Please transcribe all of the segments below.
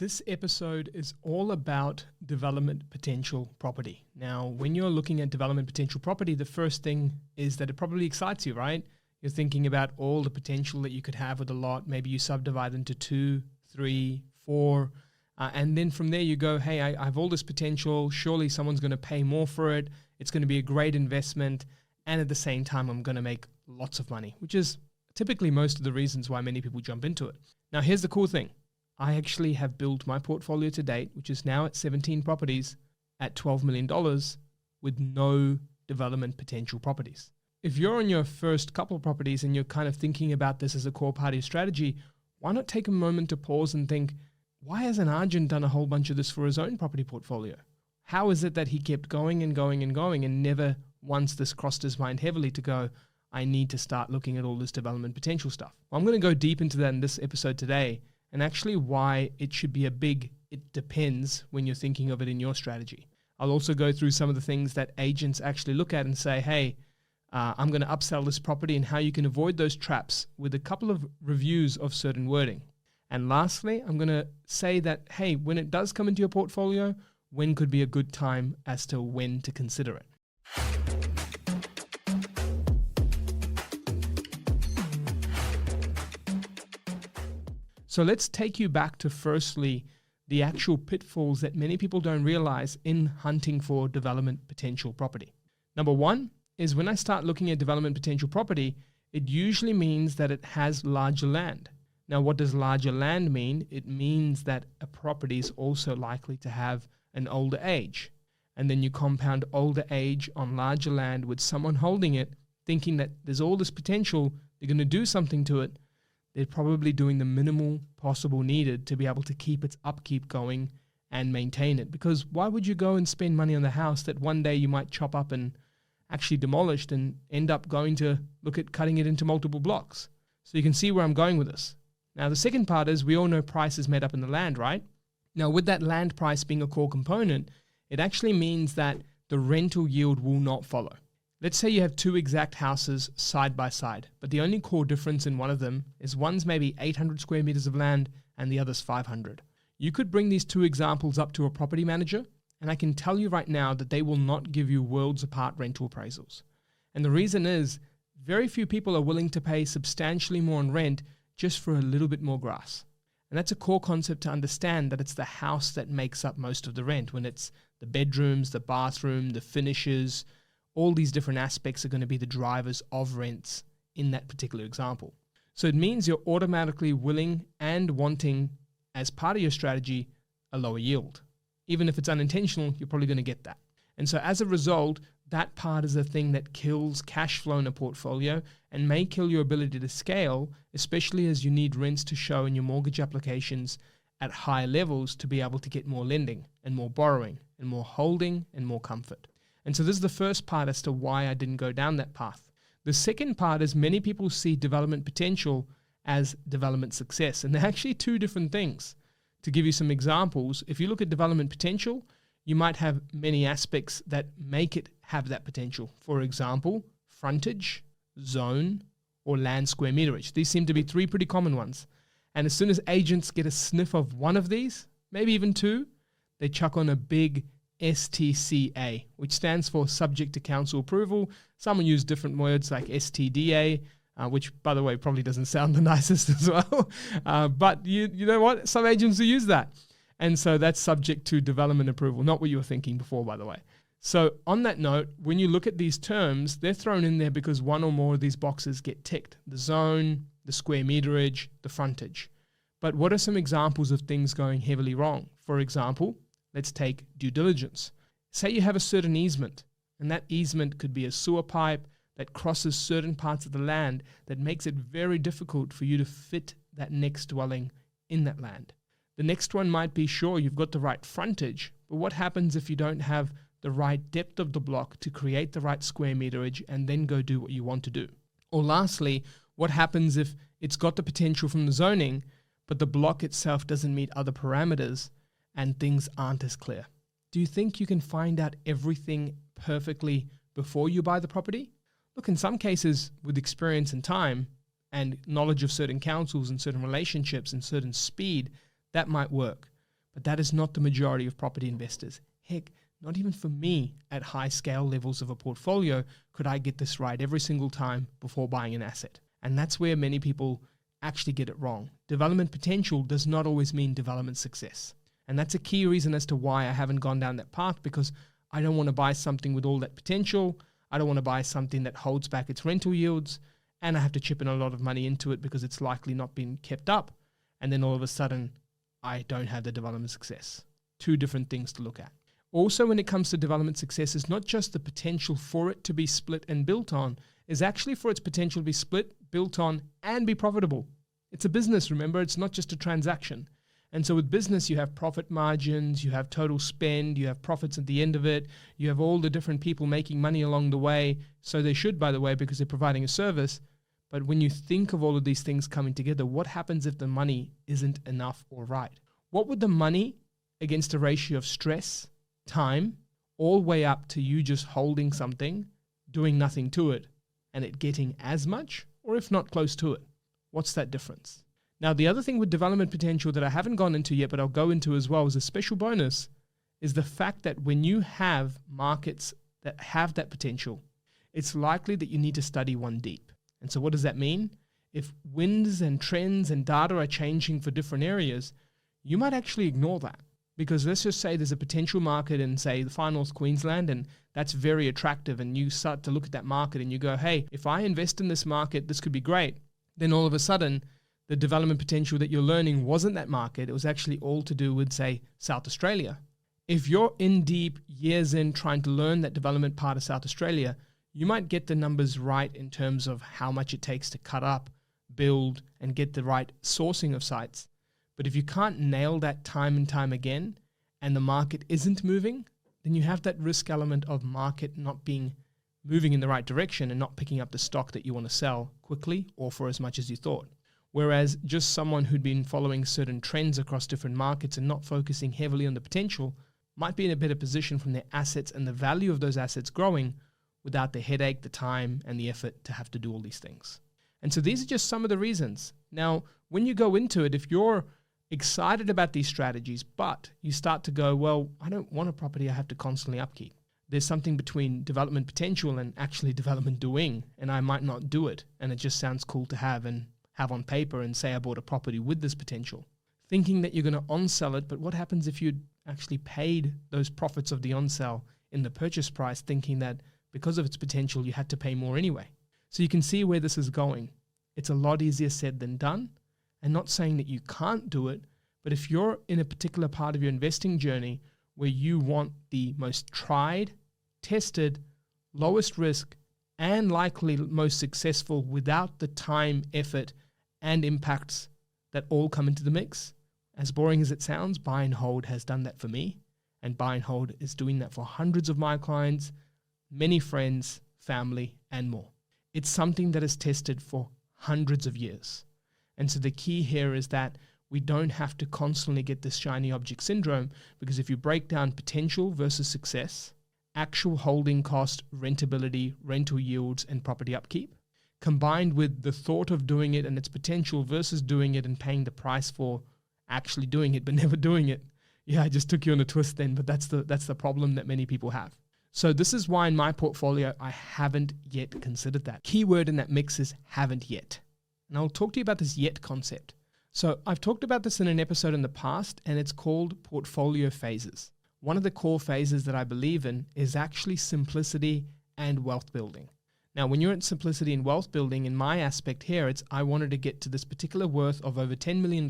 This episode is all about development potential property. Now, when you're looking at development potential property, the first thing is that it probably excites you, right? You're thinking about all the potential that you could have with a lot. Maybe you subdivide into 2, 3, 4, and then from there you go, hey, I have all this potential. Surely someone's going to pay more for it. It's going to be a great investment. And at the same time, I'm going to make lots of money, which is typically most of the reasons why many people jump into it. Now, here's the cool thing. I actually have built my portfolio to date, which is now at 17 properties at $12 million with no development potential properties. If you're on your first couple of properties and you're kind of thinking about this as a core part of your strategy, why not take a moment to pause and think, why hasn't Arjun done a whole bunch of this for his own property portfolio? How is it that he kept going and going and going and never once this crossed his mind heavily to go, I need to start looking at all this development potential stuff? Well, I'm going to go deep into that in this episode today, and actually why it should be a big it depends when you're thinking of it in your strategy. I'll also go through some of the things that agents actually look at and say, hey, I'm going to upsell this property and how you can avoid those traps with a couple of reviews of certain wording. And lastly, I'm going to say that, hey, when it does come into your portfolio, when could be a good time as to when to consider it. So let's take you back to firstly, the actual pitfalls that many people don't realize in hunting for development potential property. Number one is when I start looking at development potential property, it usually means that it has larger land. Now, what does larger land mean? It means that a property is also likely to have an older age. And then you compound older age on larger land with someone holding it, thinking that there's all this potential, they're going to do something to it. They're probably doing the minimal possible needed to be able to keep its upkeep going and maintain it. Because why would you go and spend money on the house that one day you might chop up and actually demolished and end up going to look at cutting it into multiple blocks? So you can see where I'm going with this. Now, the second part is we all know price is made up in the land, right? Now, with that land price being a core component, it actually means that the rental yield will not follow. Let's say you have two exact houses side by side, but the only core difference in one of them is one's maybe 800 square meters of land and the other's 500. You could bring these two examples up to a property manager, and I can tell you right now that they will not give you worlds apart rental appraisals. And the reason is very few people are willing to pay substantially more on rent just for a little bit more grass. And that's a core concept to understand, that it's the house that makes up most of the rent, when it's the bedrooms, the bathroom, the finishes. All these different aspects are going to be the drivers of rents in that particular example. So it means you're automatically willing and wanting, as part of your strategy, a lower yield. Even if it's unintentional, you're probably going to get that. And so as a result, that part is the thing that kills cash flow in a portfolio and may kill your ability to scale, especially as you need rents to show in your mortgage applications at higher levels to be able to get more lending and more borrowing and more holding and more comfort. And so this is the first part as to why I didn't go down that path. The second part is many people see development potential as development success, and they're actually two different things. To give you some examples, if you look at development potential, you might have many aspects that make it have that potential. For example, frontage, zone, or land square meterage. These seem to be three pretty common ones. And as soon as agents get a sniff of one of these, maybe even two, they chuck on a big STCA, which stands for subject to council approval. Some will use different words like STDA, which, by the way, probably doesn't sound the nicest as well. But you know what? Some agents will use that. And so that's subject to development approval, not what you were thinking before, by the way. So on that note, when you look at these terms, they're thrown in there because one or more of these boxes get ticked: the zone, the square meterage, the frontage. But what are some examples of things going heavily wrong? For example, let's take due diligence. Say you have a certain easement, and that easement could be a sewer pipe that crosses certain parts of the land that makes it very difficult for you to fit that next dwelling in that land. The next one might be, sure, you've got the right frontage, but what happens if you don't have the right depth of the block to create the right square meterage and then go do what you want to do? Or lastly, what happens if it's got the potential from the zoning, but the block itself doesn't meet other parameters and things aren't as clear? Do you think you can find out everything perfectly before you buy the property? Look, in some cases, with experience and time and knowledge of certain councils and certain relationships and certain speed, that might work. But that is not the majority of property investors. Heck, not even for me at high scale levels of a portfolio could I get this right every single time before buying an asset. And that's where many people actually get it wrong. Development potential does not always mean development success. And that's a key reason as to why I haven't gone down that path, because I don't want to buy something with all that potential. I don't want to buy something that holds back its rental yields, and I have to chip in a lot of money into it because it's likely not being kept up. And then all of a sudden, I don't have the development success. Two different things to look at. Also, when it comes to development success, it's not just the potential for it to be split and built on, is actually for its potential to be split, built on, and be profitable. It's a business, remember, it's not just a transaction. And so with business, you have profit margins, you have total spend, you have profits at the end of it, you have all the different people making money along the way. So they should, by the way, because they're providing a service. But when you think of all of these things coming together, what happens if the money isn't enough or right? What would the money against a ratio of stress, time, all weigh up to you just holding something, doing nothing to it, and it getting as much, or if not close to it? What's that difference? Now, the other thing with development potential that I haven't gone into yet, but I'll go into as well as a special bonus, is the fact that when you have markets that have that potential, it's likely that you need to study one deep. And so what does that mean? If winds and trends and data are changing for different areas, you might actually ignore that. Because let's just say there's a potential market in, say, the far north Queensland, and that's very attractive, and you start to look at that market and you go, hey, if I invest in this market, this could be great. Then all of a sudden, the development potential that you're learning wasn't that market. It was actually all to do with, say, South Australia. If you're in deep, years in, trying to learn that development part of South Australia, you might get the numbers right in terms of how much it takes to cut up, build, and get the right sourcing of sites. But if you can't nail that time and time again, and the market isn't moving, then you have that risk element of market not being moving in the right direction and not picking up the stock that you want to sell quickly or for as much as you thought. Whereas just someone who'd been following certain trends across different markets and not focusing heavily on the potential might be in a better position from their assets and the value of those assets growing without the headache, the time, and the effort to have to do all these things. And so these are just some of the reasons. Now, when you go into it, if you're excited about these strategies, but you start to go, well, I don't want a property I have to constantly upkeep. There's something between development potential and actually development doing, and I might not do it. And it just sounds cool to have and have on paper and say I bought a property with this potential. Thinking that you're going to on-sell it, but what happens if you actually paid those profits of the on-sell in the purchase price, thinking that because of its potential, you had to pay more anyway? So you can see where this is going. It's a lot easier said than done. And not saying that you can't do it, but if you're in a particular part of your investing journey where you want the most tried, tested, lowest risk, and likely most successful without the time, effort, and impacts that all come into the mix, as boring as it sounds, buy and hold has done that for me. And buy and hold is doing that for hundreds of my clients, many friends, family, and more. It's something that is tested for hundreds of years. And so the key here is that we don't have to constantly get this shiny object syndrome, because if you break down potential versus success, actual holding cost, rentability, rental yields, and property upkeep, combined with the thought of doing it and its potential versus doing it and paying the price for actually doing it but never doing it. Yeah, I just took you on a twist then, but that's the problem that many people have. So this is why in my portfolio, I haven't yet considered that. Keyword in that mix is haven't yet. And I'll talk to you about this yet concept. So I've talked about this in an episode in the past, and it's called portfolio phases. One of the core phases that I believe in is actually simplicity and wealth building. Now, when you're in simplicity and wealth building, in my aspect here, it's I wanted to get to this particular worth of over $10 million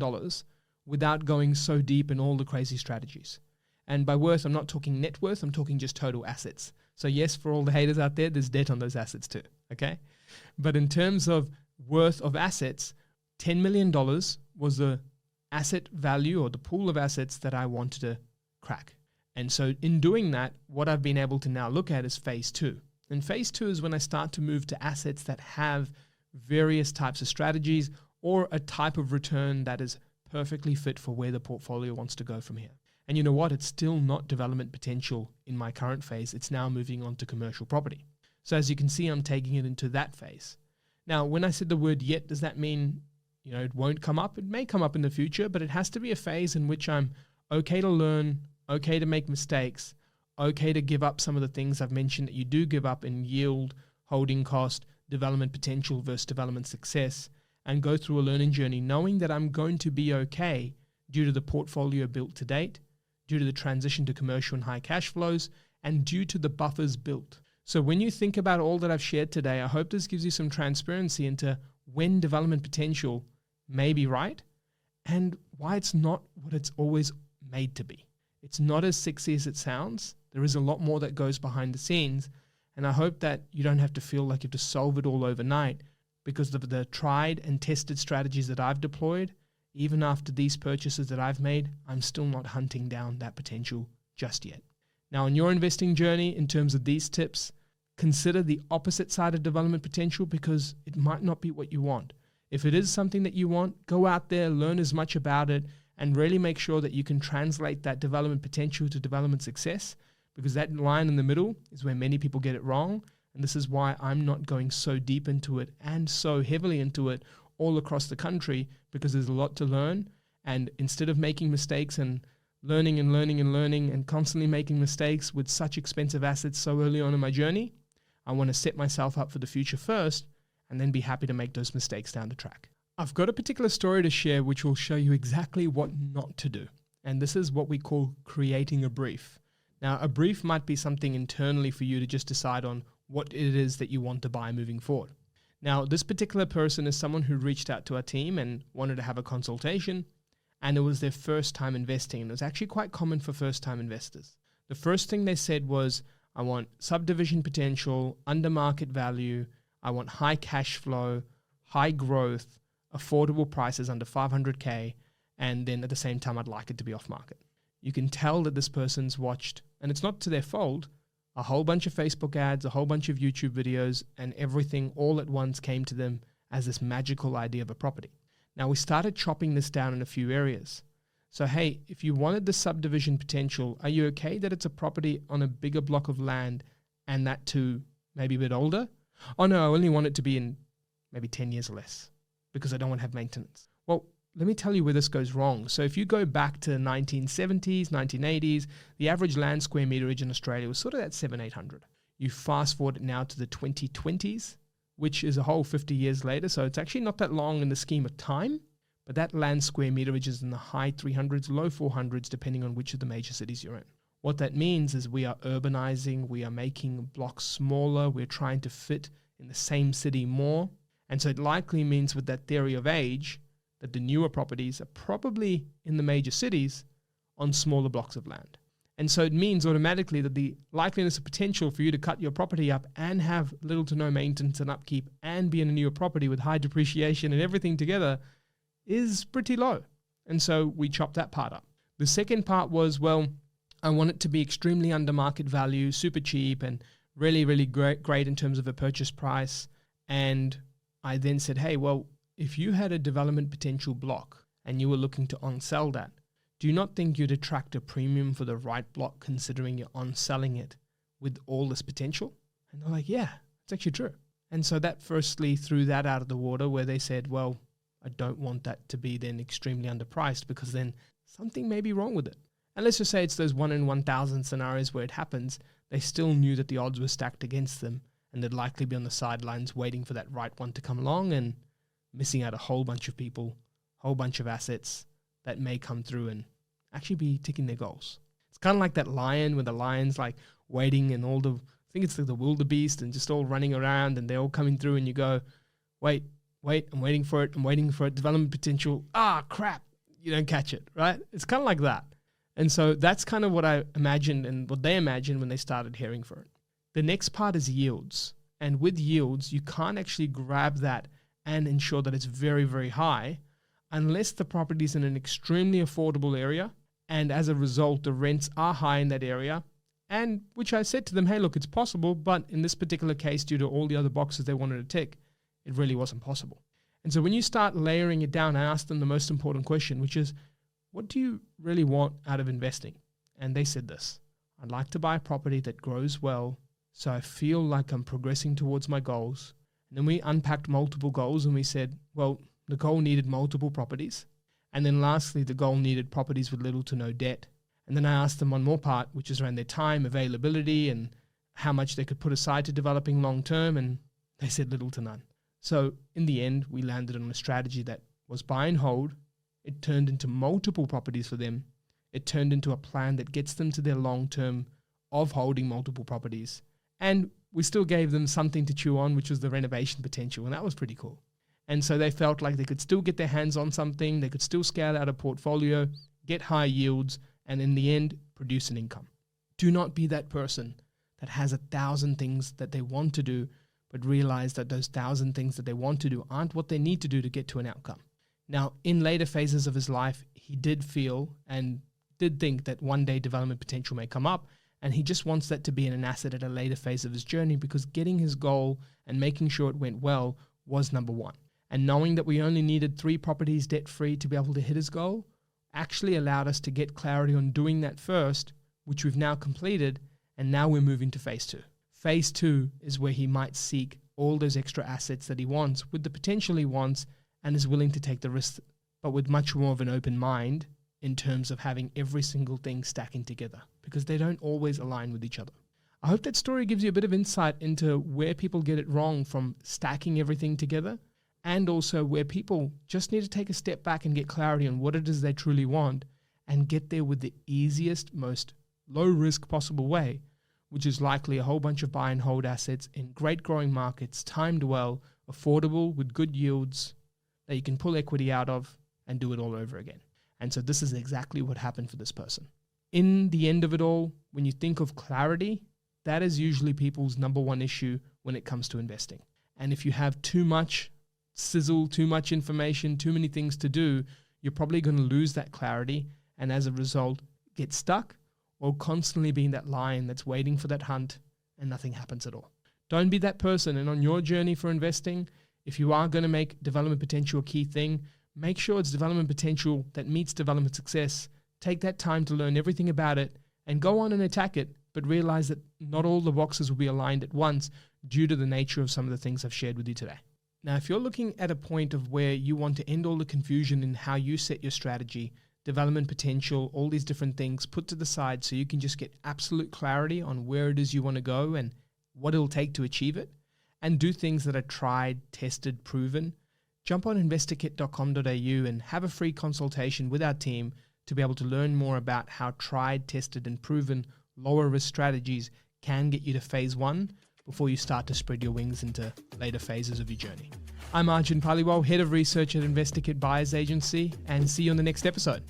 without going so deep in all the crazy strategies. And by worth, I'm not talking net worth, I'm talking just total assets. So yes, for all the haters out there, there's debt on those assets too, okay? But in terms of worth of assets, $10 million was the asset value or the pool of assets that I wanted to crack. And so in doing that, what I've been able to now look at is phase two. And phase two is when I start to move to assets that have various types of strategies or a type of return that is perfectly fit for where the portfolio wants to go from here. And you know what? It's still not development potential in my current phase. It's now moving on to commercial property. So as you can see, I'm taking it into that phase. Now, when I said the word yet, does that mean, it won't come up? It may come up in the future, but it has to be a phase in which I'm okay to learn, okay to make mistakes, okay to give up some of the things I've mentioned that you do give up in yield, holding cost, development potential versus development success, and go through a learning journey knowing that I'm going to be okay due to the portfolio built to date, due to the transition to commercial and high cash flows, and due to the buffers built. So when you think about all that I've shared today, I hope this gives you some transparency into when development potential may be right and why it's not what it's always made to be. It's not as sexy as it sounds. There is a lot more that goes behind the scenes. And I hope that you don't have to feel like you have to solve it all overnight, because of the tried and tested strategies that I've deployed. Even after these purchases that I've made, I'm still not hunting down that potential just yet. Now, on your investing journey, in terms of these tips, consider the opposite side of development potential, because it might not be what you want. If it is something that you want, go out there, learn as much about it, and really make sure that you can translate that development potential to development success, because that line in the middle is where many people get it wrong. And this is why I'm not going so deep into it and so heavily into it all across the country, because there's a lot to learn. And instead of making mistakes and learning and constantly making mistakes with such expensive assets so early on in my journey, I want to set myself up for the future first and then be happy to make those mistakes down the track. I've got a particular story to share which will show you exactly what not to do. And this is what we call creating a brief. Now, a brief might be something internally for you to just decide on what it is that you want to buy moving forward. Now, this particular person is someone who reached out to our team and wanted to have a consultation, and it was their first time investing. And it was actually quite common for first time investors. The first thing they said was, I want subdivision potential, under market value, I want high cash flow, high growth, affordable prices under 500K, and then at the same time, I'd like it to be off market. You can tell that this person's watched, and it's not to their fault, a whole bunch of Facebook ads, a whole bunch of YouTube videos, and everything all at once came to them as this magical idea of a property. Now, we started chopping this down in a few areas. So, hey, if you wanted the subdivision potential, are you okay that it's a property on a bigger block of land and that too maybe a bit older? Oh no, I only want it to be in maybe 10 years or less because I don't want to have maintenance. Well, let me tell you where this goes wrong. So if you go back to the 1970s, 1980s, the average land square meterage in Australia was sort of at 700-800. You fast forward it now to the 2020s, which is a whole 50 years later. So it's actually not that long in the scheme of time, but that land square meterage is in the high 300s, low 400s, depending on which of the major cities you're in. What that means is we are urbanizing, we are making blocks smaller, we're trying to fit in the same city more. And so it likely means with that theory of age, that the newer properties are probably in the major cities on smaller blocks of land. And so it means automatically that the likeliness of potential for you to cut your property up and have little to no maintenance and upkeep and be in a newer property with high depreciation and everything together is pretty low. And so we chopped that part up. The second part was, well, I want it to be extremely under market value, super cheap, and really, really great in terms of a purchase price. And I then said, hey, well, if you had a development potential block and you were looking to on-sell that, do you not think you'd attract a premium for the right block considering you're on-selling it with all this potential? And they're like, yeah, it's actually true. And so that firstly threw that out of the water, where they said, well, I don't want that to be then extremely underpriced, because then something may be wrong with it. And let's just say it's those 1 in 1,000 scenarios where it happens. They still knew that the odds were stacked against them, and they'd likely be on the sidelines waiting for that right one to come along and missing out a whole bunch of people, whole bunch of assets that may come through and actually be ticking their goals. It's kind of like that lion, where the lion's like waiting and I think it's like the wildebeest and just all running around and they're all coming through and you go, wait, I'm waiting for it, development potential, crap, you don't catch it, right? It's kind of like that. And so that's kind of what I imagined and what they imagined when they started hearing for it. The next part is yields. And with yields, you can't actually grab that and ensure that it's very, very high unless the property is in an extremely affordable area. And as a result, the rents are high in that area. And which I said to them, hey, look, it's possible. But in this particular case, due to all the other boxes they wanted to tick, it really wasn't possible. And so when you start layering it down, I asked them the most important question, which is, what do you really want out of investing? And they said this: I'd like to buy a property that grows well, so I feel like I'm progressing towards my goals. And then we unpacked multiple goals and we said, well, the goal needed multiple properties. And then lastly, the goal needed properties with little to no debt. And then I asked them one more part, which is around their time, availability, and how much they could put aside to developing long term. And they said little to none. So in the end, we landed on a strategy that was buy and hold. It turned into multiple properties for them. It turned into a plan that gets them to their long term of holding multiple properties. And we still gave them something to chew on, which was the renovation potential. And that was pretty cool. And so they felt like they could still get their hands on something. They could still scale out a portfolio, get high yields, and in the end, produce an income. Do not be that person that has 1,000 things that they want to do, but realize that those 1,000 things that they want to do aren't what they need to do to get to an outcome. Now, in later phases of his life, he did feel and did think that one day development potential may come up, and he just wants that to be an asset at a later phase of his journey, because getting his goal and making sure it went well was number one. And knowing that we only needed 3 properties debt-free to be able to hit his goal actually allowed us to get clarity on doing that first, which we've now completed, and now we're moving to phase 2. Phase 2 is where he might seek all those extra assets that he wants with the potential he wants and is willing to take the risk, but with much more of an open mind in terms of having every single thing stacking together, because they don't always align with each other. I hope that story gives you a bit of insight into where people get it wrong from stacking everything together, and also where people just need to take a step back and get clarity on what it is they truly want and get there with the easiest, most low risk possible way, which is likely a whole bunch of buy and hold assets in great growing markets, timed well, affordable with good yields that you can pull equity out of and do it all over again. And so this is exactly what happened for this person. In the end of it all, when you think of clarity, that is usually people's number one issue when it comes to investing. And if you have too much sizzle, too much information, too many things to do, you're probably going to lose that clarity and as a result get stuck or constantly being that lion that's waiting for that hunt and nothing happens at all. Don't be that person. And on your journey for investing, if you are going to make development potential a key thing, make sure it's development potential that meets development success. Take that time to learn everything about it and go on and attack it, but realize that not all the boxes will be aligned at once due to the nature of some of the things I've shared with you today. Now, if you're looking at a point of where you want to end all the confusion in how you set your strategy, development potential, all these different things put to the side so you can just get absolute clarity on where it is you want to go and what it'll take to achieve it, and do things that are tried, tested, proven, jump on investorkit.com.au and have a free consultation with our team to be able to learn more about how tried, tested, and proven lower risk strategies can get you to phase 1 before you start to spread your wings into later phases of your journey. I'm Arjun, Head of Research at InvestorKit Buyers Agency, and see you on the next episode.